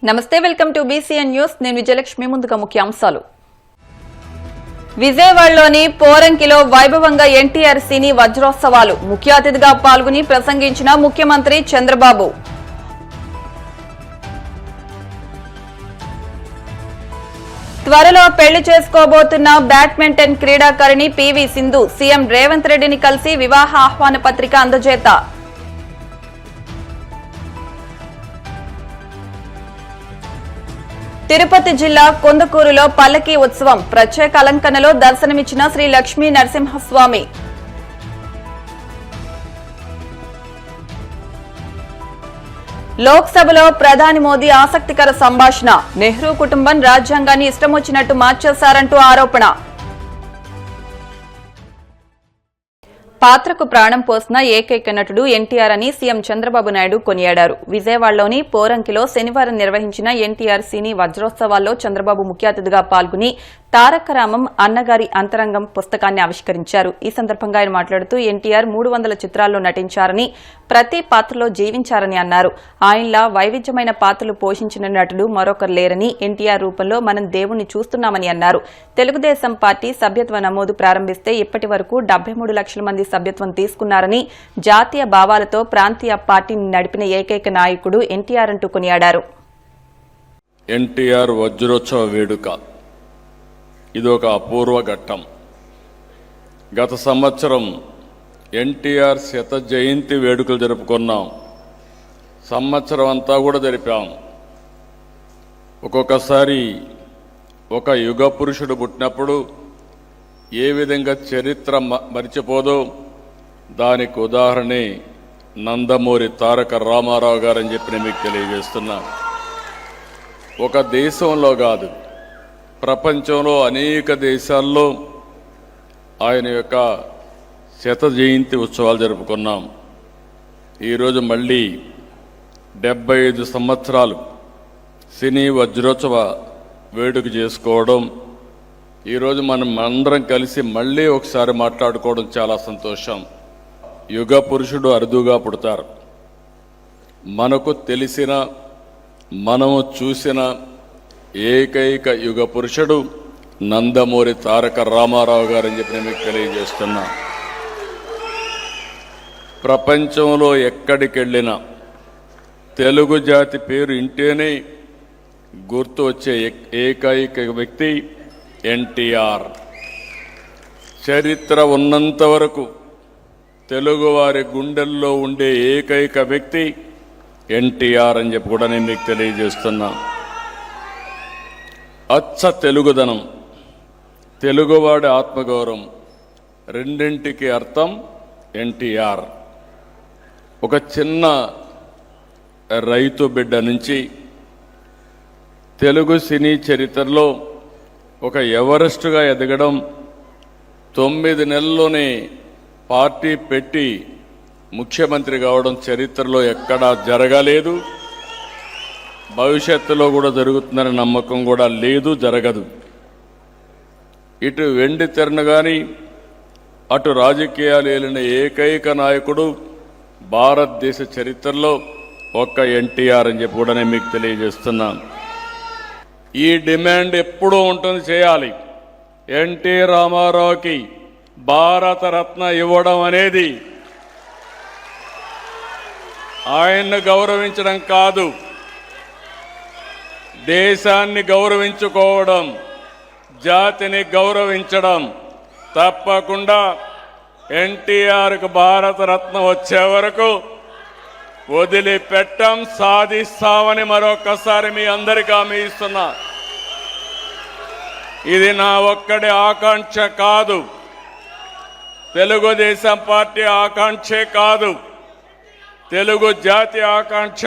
నమస్తే, welcome to BCN news. నేను విజయలక్ష్మి. ముందుగా ముఖ్యాంశాలు. విజయవాడలోని పోరంకిలో వైభవంగా ఎన్టీఆర్ సినీ వజ్రోత్సవాలు. ముఖ్య అతిథిగా పాల్గొని ప్రసంగించిన ముఖ్యమంత్రి చంద్రబాబు. త్వరలో పెళ్లి చేసుకోబోతున్న బ్యాడ్మింటన్ క్రీడాకారిణి పీవీ సింధు సీఎం రేవంత్ రెడ్డిని కలిసి వివాహ ఆహ్వాన పత్రిక అందజేత. తిరుపతి జిల్లా కొందకూరులో పల్లకీ ఉత్సవం. ప్రత్యేక అలంకరణలో దర్శనమిచ్చిన శ్రీ లక్ష్మీ నరసింహస్వామి. లోక్సభలో ప్రధాని మోదీ ఆసక్తికర సంభాషణ. నెహ్రూ కుటుంబం రాజ్యాంగాన్ని ఇష్టమొచ్చినట్టు మార్చేశారంటూ ఆరోపణ. పాత్రకు ప్రాణం పోసిన ఏకైక నటుడు ఎన్టీఆర్ అని సీఎం చంద్రబాబు నాయుడు కొనియాడారు. విజయవాడలోని పోరంకిలో శనివారం నిర్వహించిన ఎన్టీఆర్ సినీ వజ్రోత్సవాల్లో చంద్రబాబు ముఖ్య అతిథిగా పాల్గొని తారక రామం అన్నగారి అంతరంగం పుస్తకాన్ని ఆవిష్కరించారు. ఈ సందర్భంగా ఆయన మాట్లాడుతూ ఎన్టీఆర్ 300 చిత్రాల్లో నటించారని, ప్రతి పాత్రలో జీవించారని అన్నారు. ఆయనలా వైవిధ్యమైన పాత్రలు పోషించిన నటుడు మరొకరు లేరని, ఎన్టీఆర్ రూపంలో మనం దేవుణ్ణి చూస్తున్నామని అన్నారు. తెలుగుదేశం పార్టీ సభ్యత్వ నమోదు ప్రారంభిస్తే ఇప్పటి వరకు 73 లక్షల మంది సభ్యత్వం తీసుకున్నారని, జాతీయ భావాలతో ప్రాంతీయ పార్టీని నడిపిన ఏకైక నాయకుడు ఎన్టీఆర్ అంటూ కొనియాడారు. ఎన్టీఆర్ వజ్రోత్సవ వేడుక ఇది ఒక అపూర్వ ఘట్టం. గత సంవత్సరం ఎన్టీఆర్ శత జయంతి వేడుకలు జరుపుకున్నాం. సంవత్సరం అంతా కూడా జరిపాం. ఒక్కొక్కసారి ఒక యుగ పురుషుడు పుట్టినప్పుడు ఏ విధంగా చరిత్ర మరిచిపోదో దానికి ఉదాహరణే నందమూరి తారక రామారావు గారని చెప్పి మీకు తెలియజేస్తున్నా. ఒక దేశంలో కాదు, ప్రపంచంలో అనేక దేశాల్లో ఆయన యొక్క శత జయంతి ఉత్సవాలు జరుపుకున్నాం. ఈరోజు మళ్ళీ 75 సంవత్సరాలు సినీ వజ్రోత్సవ వేడుక చేసుకోవడం, ఈరోజు మనం అందరం కలిసి మళ్ళీ ఒకసారి మాట్లాడుకోవడం చాలా సంతోషం. యుగ పురుషుడు అరుదుగా పుడతారు. మనకు తెలిసిన, మనము చూసిన ఏకైక యుగ పురుషుడు నందమూరి తారక రామారావు గారని చెప్పి నేను మీకు తెలియజేస్తున్నా. ప్రపంచంలో ఎక్కడికి వెళ్ళినా తెలుగు జాతి పేరు ఇంటేనే గుర్తు వచ్చే ఏకైక వ్యక్తి ఎన్టీఆర్. చరిత్ర ఉన్నంత వరకు తెలుగువారి గుండెల్లో ఉండే ఏకైక వ్యక్తి ఎన్టీఆర్ అని చెప్పి కూడా నేను మీకు తెలియజేస్తున్నా. అచ్చ తెలుగుదనం, తెలుగువాడి ఆత్మగౌరవం రెండింటికి అర్థం ఎన్టీఆర్. ఒక చిన్న రైతు బిడ్డ నుంచి తెలుగు సినీ చరిత్రలో ఒక ఎవరెస్ట్గా ఎదగడం, 9 నెలల్లోనే పార్టీ పెట్టి ముఖ్యమంత్రి కావడం చరిత్రలో ఎక్కడా జరగలేదు. భవిష్యత్తులో కూడా జరుగుతుందనే నమ్మకం కూడా లేదు, జరగదు. ఇటు వెండి తెరను కానీ అటు రాజకీయాలు ఏలిన ఏకైక నాయకుడు భారతదేశ చరిత్రలో ఒక్క ఎన్టీఆర్ అని చెప్పి కూడా నేను మీకు తెలియజేస్తున్నాను. ఈ డిమాండ్ ఎప్పుడూ ఉంటుంది, చేయాలి. ఎన్టీ రామారావుకి భారతరత్న ఇవ్వడం అనేది ఆయన్ను గౌరవించడం కాదు, దేశాన్ని గౌరవించుకోవడం, జాతిని గౌరవించడం. తప్పకుండా ఎన్టీఆర్కు భారతరత్న వచ్చే వరకు వదిలిపెట్టం, సాధిస్తామని మరొకసారి మీ అందరికీ హామీ ఇస్తున్నా. ఇది నా ఒక్కడి ఆకాంక్ష కాదు, తెలుగుదేశం పార్టీ ఆకాంక్షే కాదు, తెలుగు జాతి ఆకాంక్ష,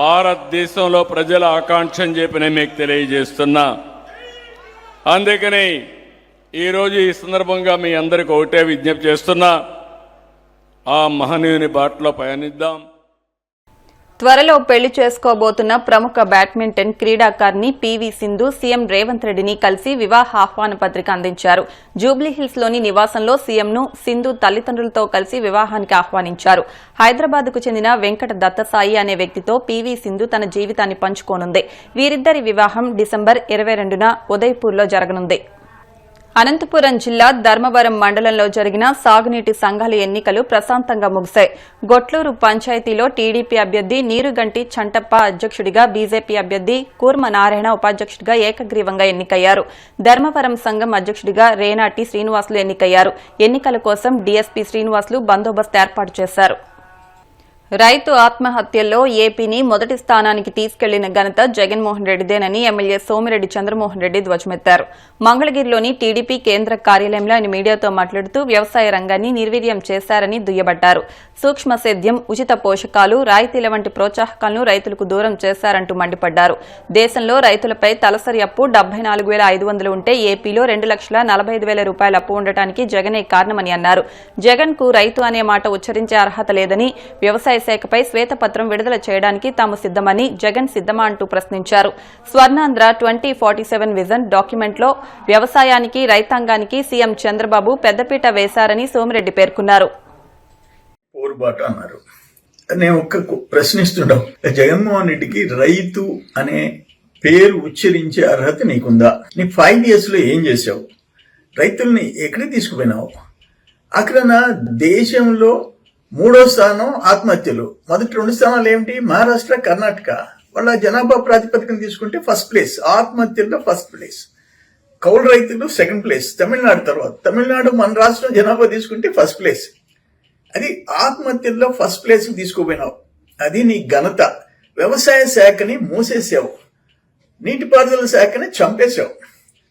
భారతదేశంలో ప్రజల ఆకాంక్ష అని చెప్పి నేను మీకు తెలియజేస్తున్నా. అందుకని ఈరోజు ఈ సందర్భంగా మీ అందరికీ ఒకటే విజ్ఞప్తి చేస్తున్నా, ఆ మహనీయుని బాటలో పయనిద్దాం. త్వరలో పెళ్లి చేసుకోబోతున్న ప్రముఖ బ్యాడ్మింటన్ క్రీడాకారిణి పీవీ సింధు సీఎం రేవంత్ రెడ్డిని కలిసి వివాహ ఆహ్వాన పత్రిక అందించారు. జూబ్లీహిల్స్ లోని నివాసంలో సీఎంను సింధు తల్లిదండ్రులతో కలిసి వివాహానికి ఆహ్వానించారు. హైదరాబాద్కు చెందిన వెంకట దత్తసాయి అనే వ్యక్తితో పీవీ సింధు తన జీవితాన్ని పంచుకోనుంది. వీరిద్దరి వివాహం డిసెంబర్ 22న ఉదయ్పూర్లో జరగనుంది. అనంతపురం జిల్లా ధర్మవరం మండలంలో జరిగిన సాగునీటి సంఘాల ఎన్నికలు ప్రశాంతంగా ముగిశాయి. గొట్లూరు పంచాయతీలో టీడీపీ అభ్యర్థి నీరుగంటి చంటప్ప అధ్యక్షుడిగా, బీజేపీ అభ్యర్థి కూర్మ నారాయణ ఉపాధ్యక్షుడిగా ఏకగ్రీవంగా ఎన్నికయ్యారు. ధర్మవరం సంఘం అధ్యక్షుడిగా రేనాటి శ్రీనివాసులు ఎన్నికయ్యారు. ఎన్నికల కోసం డీఎస్పీ శ్రీనివాసులు బందోబస్తు ఏర్పాటు చేశారు. రైతు ఆత్మహత్యల్లో ఏపీని మొదటి స్థానానికి తీసుకెళ్లిన ఘనత జగన్మోహన్ రెడ్డిదేనని ఎమ్మెల్యే సోమిరెడ్డి చంద్రమోహన్ రెడ్డి ధ్వజమెత్తారు. మంగళగిరిలోని టీడీపీ కేంద్ర కార్యాలయంలో ఆయన మీడియాతో మాట్లాడుతూ వ్యవసాయ రంగాన్ని నిర్వీర్యం చేశారని దుయ్యబట్టారు. సూక్ష్మ సేద్యం, ఉచిత పోషకాలు, రాయితీల వంటి ప్రోత్సాహకాలను రైతులకు దూరం చేశారంటూ మండిపడ్డారు. దేశంలో రైతులపై తలసరి అప్పు 74,500 ఉంటే ఏపీలో 2,45,000 రూపాయల అప్పు ఉండటానికి జగనే కారణమని అన్నారు. జగన్ కు రైతు అనే మాట ఉచ్చరించే అర్హత లేదని, వ్యవసాయ శాఖపై శ్వేతపత్రం విడుదల చేయడానికి తాము సిద్దమని, జగన్ సిద్దమా అంటూ ప్రశ్నించారు. స్వర్ణాంధ్ర 2047 విజన్ డాక్యుమెంట్లో వ్యవసాయానికి, రైతాంగానికి సీఎం చంద్రబాబు పెద్దపీట వేశారని సోమిరెడ్డి పేర్కొన్నారు. పోరుబాటు అన్నారు. నేను ప్రశ్నిస్తుంటాం, జగన్మోహన్ రెడ్డికి రైతు అనే పేరు ఉచ్చరించే అర్హత నీకుందా? నీకు 5 years లో ఏం చేశావు? రైతుల్ని ఎక్కడికి తీసుకుపోయినావు? అక్కడ దేశంలో 3వ స్థానం ఆత్మహత్యలు. మొదటి 2 స్థానాలు ఏమిటి? మహారాష్ట్ర, కర్ణాటక. వాళ్ళ జనాభా ప్రాతిపదికన తీసుకుంటే ఫస్ట్ ప్లేస్, ఆత్మహత్యల్లో ఫస్ట్ ప్లేస్. కౌలు రైతులు సెకండ్ ప్లేస్, తమిళనాడు తర్వాత. తమిళనాడు మన రాష్ట్రం జనాభా తీసుకుంటే ఫస్ట్ ప్లేస్. అది ఆత్మహత్యల్లో ఫస్ట్ ప్లేస్ తీసుకుపోయినావు. అది నీ ఘనత. వ్యవసాయ శాఖని మూసేసావు, నీటిపారుదల శాఖని చంపేశావు.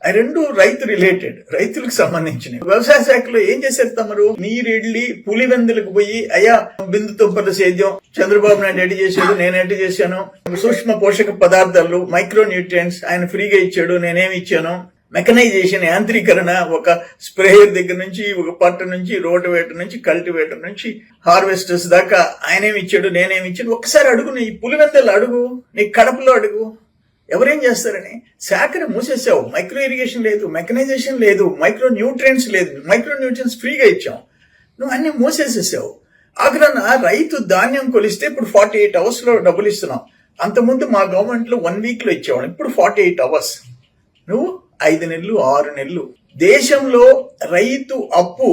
ఆ రెండు రైతు రిలేటెడ్, రైతులకు సంబంధించినవి. వ్యవసాయ శాఖలో ఏం చేశారు తమరు? నీరెళ్ళి పులివెందులకు పోయి, అయ్యా బిందు తుంపల సేద్యం చంద్రబాబు నాయుడు ఎడ్డి చేశాడు, నేను ఎడ్డి చేశాను. సూక్ష్మ పోషక పదార్థాలు, మైక్రో న్యూట్రియంట్స్ ఆయన ఫ్రీగా ఇచ్చాడు, నేనేమి ఇచ్చాను. మెకనైజేషన్, యాంత్రీకరణ, ఒక స్ప్రేయర్ దగ్గర నుంచి, ఒక పట్ట నుంచి, రోటవేటర్ నుంచి, కల్టివేటర్ నుంచి, హార్వెస్టర్స్ దాకా ఆయనేమి ఇచ్చాడు, నేనేమి ఇచ్చాడు. ఒక్కసారి అడుగు, నీ పులివెందులు అడుగు, నీ కడపలో అడుగు. ఎవరేం చేస్తారని శాఖని మూసేసావు. మైక్రో ఇరిగేషన్ లేదు, మెకనైజేషన్ లేదు, మైక్రో న్యూట్రియంట్స్ లేదు. మైక్రో న్యూట్రియంట్స్ ఫ్రీగా ఇచ్చాం, నువ్వు అన్ని మూసేసేసావు. ఆగ్రహణ రైతు ధాన్యం కొలిస్తే ఇప్పుడు 48 hours లో డబ్బులు ఇస్తున్నాం. అంతకుముందు మా గవర్నమెంట్ లో 1 week లో ఇచ్చేవాడు, ఇప్పుడు 48 hours. నువ్వు 5 నెలలు 6 నెలలు. దేశంలో రైతు అప్పు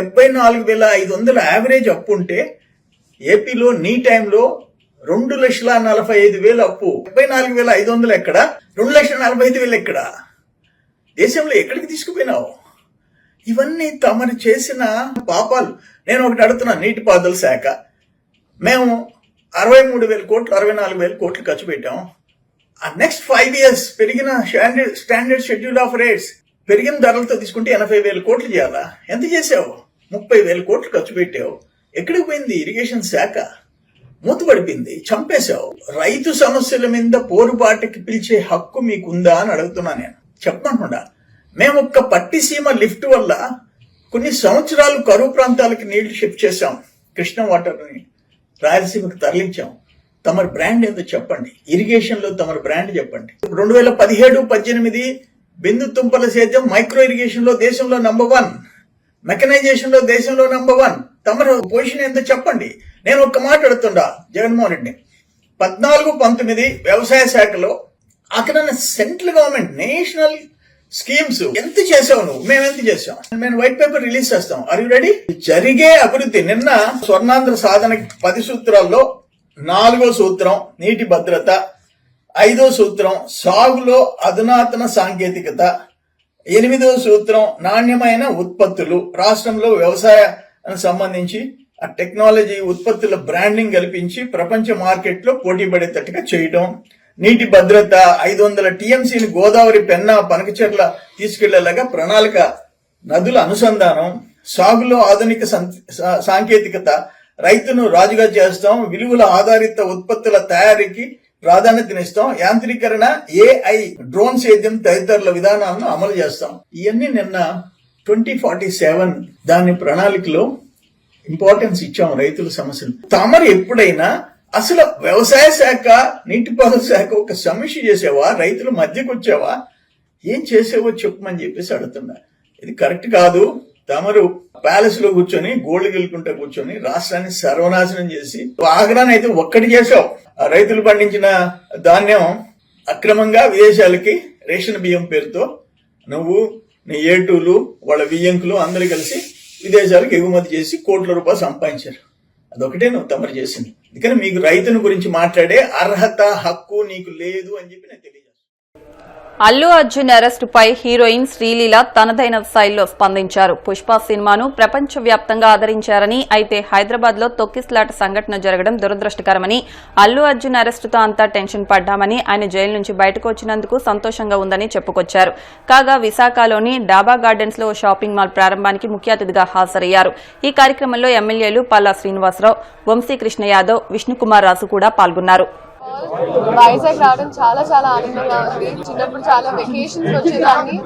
74,500 యావరేజ్ అప్పు ఉంటే ఏపీలో నీ టైంలో 2,45,000 అప్పు. 74,500 ఎక్కడ? 2,45,000 ఎక్కడ? దేశంలో ఎక్కడికి తీసుకుపోయినావు? ఇవన్నీ తమరు చేసిన పాపాలు. నేను ఒకటి అడుగుతున్నా, నీటిపారుదల శాఖ మేము 63,000 కోట్లు 64,000 కోట్లు ఖర్చు పెట్టాం. నెక్స్ట్ 5 years పెరిగిన స్టాండర్డ్ షెడ్యూల్ ఆఫ్ రేట్స్, పెరిగిన ధరలతో తీసుకుంటే 80,000 కోట్లు చేయాలా? ఎంత చేసావు? 30,000 కోట్లు ఖర్చు పెట్టావు. ఎక్కడికి పోయింది ఇరిగేషన్ శాఖ? మూతపడిపోయింది, చంపేశావు. రైతు సమస్యల మీద పోరుబాటుకి పిలిచే హక్కు మీకుందా అని అడుగుతున్నా నేను. చెప్పకుండా మేము ఒక్క పట్టిసీమ లిఫ్ట్ వల్ల కొన్ని సంవత్సరాలు కరువు ప్రాంతాలకు నీళ్లు షిఫ్ట్ చేశాం. కృష్ణా వాటర్ని రాయలసీమకు తరలించాం. తమరి బ్రాండ్ ఏందో చెప్పండి. ఇరిగేషన్ లో తమరి బ్రాండ్ చెప్పండి. 2017-18 బిందు తుంపల సేద్యం మైక్రో ఇరిగేషన్ లో దేశంలో నంబర్ 1, మెకనైజేషన్ లో దేశంలో నంబర్ 1. తమరు పొజిషన్ ఏందో చెప్పండి. నేను ఒక్క మాట అడుగుతుండా జగన్మోహన్ రెడ్డి, 14-19 వ్యవసాయ శాఖలో అక్కడ సెంట్రల్ గవర్నమెంట్ నేషనల్ స్కీమ్స్ ఎంత చేసావు నువ్వు? మేము ఎంత చేసాం? మేము వైట్ పేపర్ రిలీజ్ చేస్తాం. Are you ready? జరిగే అభివృద్ధి. నిన్న స్వర్ణాంధ్ర సాధన 10 సూత్రాల్లో 4వ సూత్రం నీటి భద్రత, 5వ సూత్రం సాగులో అధునాతన సాంకేతికత, 8వ సూత్రం నాణ్యమైన ఉత్పత్తులు. రాష్ట్రంలో వ్యవసాయానికి సంబంధించి ఆ టెక్నాలజీ ఉత్పత్తుల బ్రాండింగ్ కల్పించి ప్రపంచ మార్కెట్లో పోటీ పడేటట్టుగా చేయడం. నీటి భద్రత, 500 TMCని గోదావరి, పెన్నా, పనకచెర్ల తీసుకెళ్లేలాగా ప్రణాళిక. నదుల అనుసంధానం, సాగులో ఆధునిక సాంకేతికత, రైతును రాజుగా చేస్తాం. విలువల ఆధారిత ఉత్పత్తుల తయారీకి ప్రాధాన్యతనిస్తాం. యాంత్రీకరణ, AI, డ్రోన్ సేద్యం తదితరుల విధానాలను అమలు చేస్తాం. ఇవన్నీ నిన్న 2047 దాని ప్రణాళికలో ఇంపార్టెన్స్ ఇచ్చాం రైతుల సమస్యలు. తమరు ఎప్పుడైనా అసలు వ్యవసాయ శాఖ, నీటిపారుదల శాఖ ఒక సమీక్ష చేసావా? రైతుల మధ్యకు వచ్చావా? ఏం చేసావో చెప్పమని చెప్పేసి అడుగుతున్నా. ఇది కరెక్ట్ కాదు. తమరు ప్యాలెస్ లో కూర్చొని గోల్డ్ గెలుకుంటా కూర్చొని రాష్ట్రాన్ని సర్వనాశనం చేసి ఆగ్రాన్ని అయితే ఒక్కటి చేసావు. ఆ రైతులు పండించిన ధాన్యం అక్రమంగా విదేశాలకి రేషన్ బియ్యం పేరుతో నువ్వు, నీ ఏటూలు, వాళ్ళ బియ్యంకులు అందరూ కలిసి విదేశాలకు ఎగుమతి చేసి కోట్ల రూపాయలు సంపాదించారు. అదొకటే నువ్వు తమరు చేసింది. అందుకని మీకు రైతుల గురించి మాట్లాడే అర్హత, హక్కు నీకు లేదు అని చెప్పి నేను తెలియజేస్తాను. అల్లు అర్జున్ అరెస్టుపై హీరోయిన్ శ్రీలీల తనదైన శైలిలో స్పందించారు. పుష్ప సినిమాను ప్రపంచవ్యాప్తంగా ఆదరించారని, అయితే హైదరాబాద్ లో తొక్కిస్లాట సంఘటన జరగడం దురదృష్టకరమని, అల్లు అర్జున్ అరెస్టుతో అంతా టెన్షన్ పడ్డామని, ఆయన జైలు నుంచి బయటకు వచ్చినందుకు సంతోషంగా ఉందని చెప్పుకొచ్చారు. కాగా విశాఖలోని డాబా గార్డెన్స్ లో షాపింగ్ మాల్ ప్రారంభానికి ముఖ్య అతిథిగా హాజరయ్యారు. ఈ కార్యక్రమంలో ఎమ్మెల్యేలు పల్లా శ్రీనివాసరావు, వంశీకృష్ణ యాదవ్, విష్ణుకుమార్ రాజు కూడా పాల్గొన్నారు. వైజాగ్ రావడం చాలా చాలా ఆనందంగా ఉంది. చిన్నప్పుడు చాలా వెకేషన్స్ వచ్చేదాన్ని,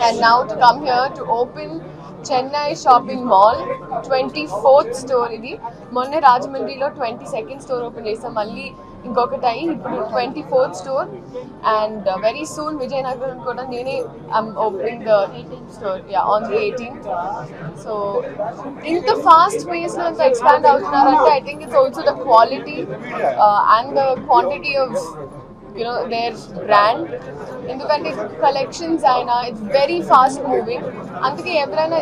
and now to come here to open Chennai shopping mall 24th store. ఇది మొన్నే రాజమండ్రిలో 22nd స్టోర్ ఓపెన్ చేస్తాం, మళ్ళీ ఇంకొకటి అయ్యి ఇప్పుడు 24th store. And very soon Vizianagaram కూడా నేనే opening the store on the 18th. So ఇంత ఫాస్ట్ పేస్ లో ఇంత ఎక్స్పాండ్ అవుతున్నారంటే I think it's also the quality and the quantity of their brand. ఎందుకంటే కలెక్షన్స్ అయినా ఇట్స్ వెరీ ఫాస్ట్ మూవింగ్. అందుకే ఎవరైనా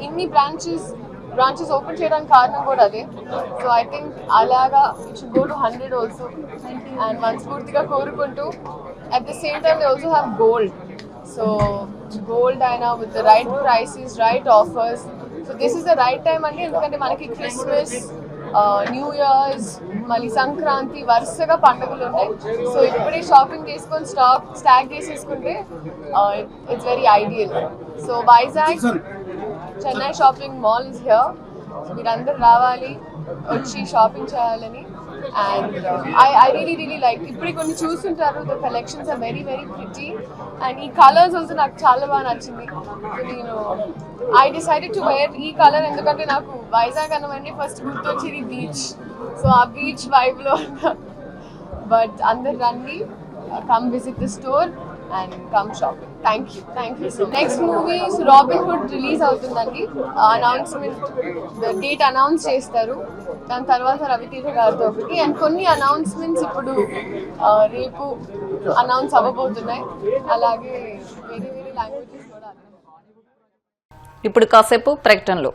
ఇన్ని బ్రాంచెస్ ఓపెన్ చేయడానికి కారణం కూడా అదే. సో ఐ థింక్ అలాగా it should go to 100 also. And మనస్ఫూర్తిగా కోరుకుంటూ at the same time they also have gold. So gold అయినా with the right prices, right offers. So this is the right time అండి. ఎందుకంటే మనకి Christmas, new years, మళ్ళీ సంక్రాంతి వరుసగా పండుగలు ఉన్నాయి. సో ఇప్పుడే షాపింగ్ చేసుకొని స్టాక్ చేసేసుకుంటే it's very ideal. So Vizag Chennai shopping mall is here. So మీరందరూ రావాలి, వచ్చి షాపింగ్ చేయాలని. అండ్ ఐ రియలీ లైక్, ఇప్పుడు కొన్ని చూస్తుంటారు, the collections are very very pretty. And ఈ కలర్స్ ఆల్సో నాకు చాలా బాగా నచ్చింది. నేను ఐ డిసైడెడ్ టు వేర్ ఈ కలర్ ఎందుకంటే నాకు వైజాగ్ అనగానే ఫస్ట్ గుర్తొచ్చేది బీచ్. సో ఆ బీచ్ వైబ్లో బట్ అందరు రండి, come visit the store and come shopping. Thank you so. Next movie Robin Hood release అవుతుందండి. అనౌన్స్మెంట్ డేట్ అనౌన్స్ చేస్తారు. దాని తర్వాత రవితేజ గారితో ఒకటి, అండ్ కొన్ని అనౌన్స్మెంట్స్ ఇప్పుడు రేపు అనౌన్స్ అవ్వబోతున్నాయి. అలాగే వేరే వేరే లాంగ్వేజెస్ కూడా. ఇప్పుడు కాసేపు ప్రకటనలు.